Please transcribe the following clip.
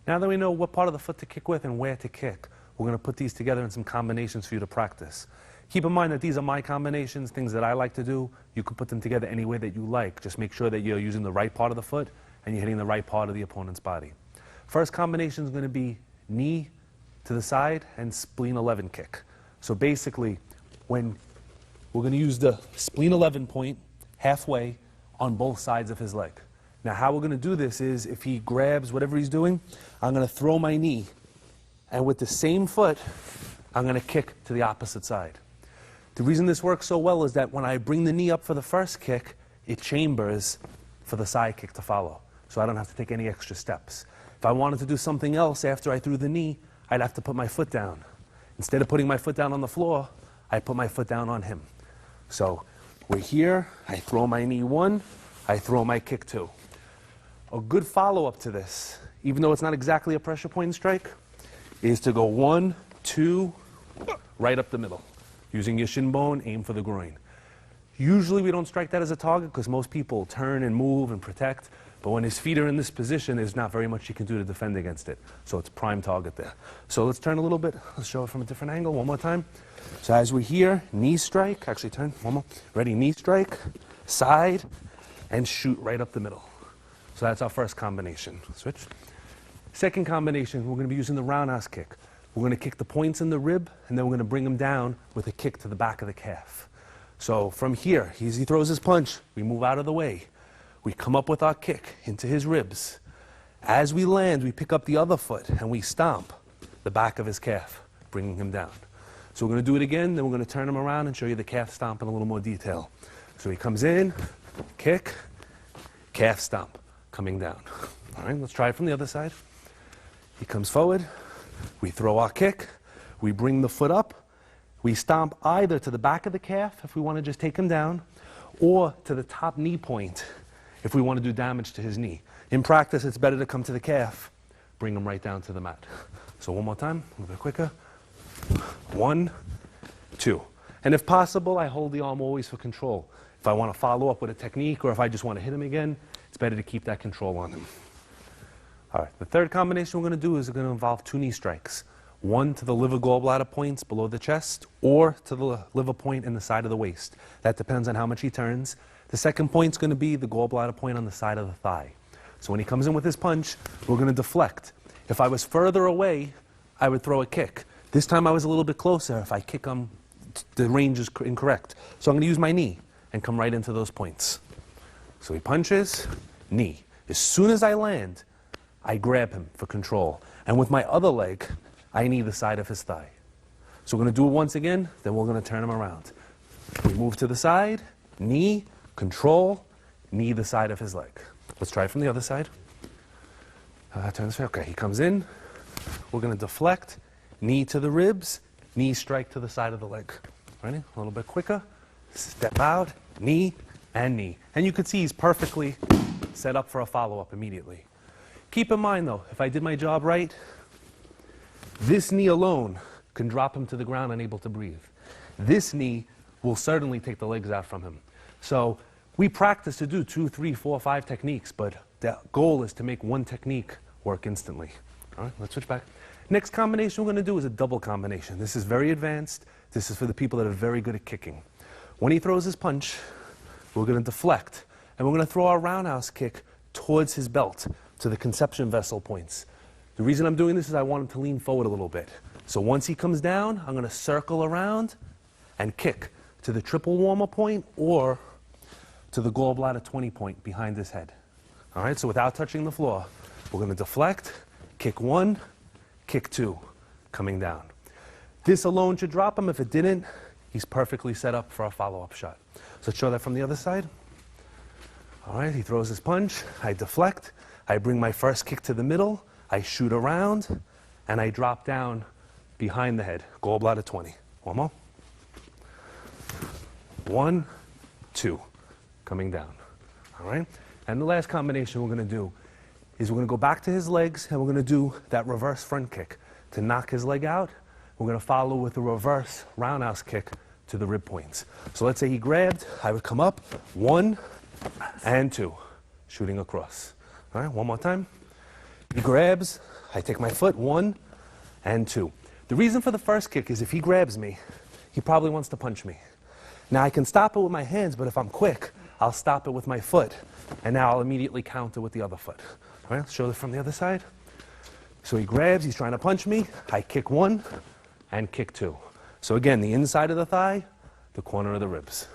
Now that we know what part of the foot to kick with and where to kick, we're going to put these together in some combinations for you to practice. Keep in mind that these are my combinations, things that I like to do. You can put them together any way that you like. Just make sure that you're using the right part of the foot and you're hitting the right part of the opponent's body. First combination is going to be knee to the side and spleen 11 kick. So basically, when we're going to use the spleen 11 point halfway on both sides of his leg. Now how we're going to do this is, if he grabs whatever he's doing, I'm going to throw my knee, and with the same foot, I'm going to kick to the opposite side. The reason this works so well is that when I bring the knee up for the first kick, it chambers for the side kick to follow. So I don't have to take any extra steps. If I wanted to do something else after I threw the knee, I'd have to put my foot down. Instead of putting my foot down on the floor, I put my foot down on him. So we're here, I throw my knee 1, I throw my kick 2. A good follow-up to this, even though it's not exactly a pressure point strike, is to go 1, 2, right up the middle. Using your shin bone, aim for the groin. Usually we don't strike that as a target because most people turn and move and protect, but when his feet are in this position, there's not very much you can do to defend against it. So it's prime target there. So let's turn a little bit. Let's show it from a different angle one more time. So as we're here, knee strike, actually turn, one more. Ready, knee strike, side, and shoot right up the middle. So that's our first combination. Switch. Second combination, we're going to be using the roundhouse kick. We're going to kick the points in the rib, and then we're going to bring them down with a kick to the back of the calf. So from here, he throws his punch, we move out of the way. We come up with our kick into his ribs. As we land, we pick up the other foot, and we stomp the back of his calf, bringing him down. So we're going to do it again, then we're going to turn him around and show you the calf stomp in a little more detail. So he comes in, kick, calf stomp, coming down. All right, let's try it from the other side. He comes forward, we throw our kick, we bring the foot up, we stomp either to the back of the calf if we want to just take him down, or to the top knee point if we want to do damage to his knee. In practice, it's better to come to the calf, bring him right down to the mat. So one more time, a little bit quicker. 1, 2. And if possible, I hold the arm always for control. If I want to follow up with a technique or if I just want to hit him again, it's better to keep that control on him. All right, the third combination we're going to do is going to involve 2 knee strikes. One to the liver gallbladder points below the chest, or to the liver point in the side of the waist. That depends on how much he turns. The second point is going to be the gallbladder point on the side of the thigh. So when he comes in with his punch, we're going to deflect. If I was further away, I would throw a kick. This time I was a little bit closer. If I kick him, the range is incorrect. So I'm going to use my knee and come right into those points. So he punches, knee. As soon as I land, I grab him for control. And with my other leg, I knee the side of his thigh. So we're going to do it once again, then we're going to turn him around. We move to the side, knee, control, knee the side of his leg. Let's try it from the other side. Turn this way. Okay, he comes in. We're going to deflect, knee to the ribs, knee strike to the side of the leg. Ready? A little bit quicker. Step out, knee, and knee. And you can see he's perfectly set up for a follow-up immediately. Keep in mind, though, if I did my job right, this knee alone can drop him to the ground unable to breathe. This knee will certainly take the legs out from him. So we practice to do 2, 3, 4, 5 techniques, but the goal is to make one technique work instantly. All right, let's switch back. Next combination we're going to do is a double combination. This is very advanced. This is for the people that are very good at kicking. When he throws his punch, we're going to deflect, and we're going to throw our roundhouse kick towards his belt, to the conception vessel points. The reason I'm doing this is I want him to lean forward a little bit. So once he comes down, I'm going to circle around and kick to the triple warmer point or to the gallbladder 20 point behind his head. All right, so without touching the floor, we're going to deflect, kick 1, kick 2, coming down. This alone should drop him. If it didn't, he's perfectly set up for a follow-up shot. So let's show that from the other side. All right, he throws his punch, I deflect, I bring my first kick to the middle, I shoot around, and I drop down behind the head, gallbladder 20. One more. 1, 2, coming down. All right? And the last combination we're going to do is we're going to go back to his legs, and we're going to do that reverse front kick to knock his leg out. We're going to follow with a reverse roundhouse kick to the rib points. So let's say he grabbed, I would come up, 1 and 2, shooting across. All right, one more time. He grabs, I take my foot, 1 and 2. The reason for the first kick is if he grabs me, he probably wants to punch me. Now I can stop it with my hands, but if I'm quick, I'll stop it with my foot. And now I'll immediately counter with the other foot. All right, let's show this from the other side. So he grabs, he's trying to punch me. I kick 1 and kick 2. So again, the inside of the thigh, the corner of the ribs.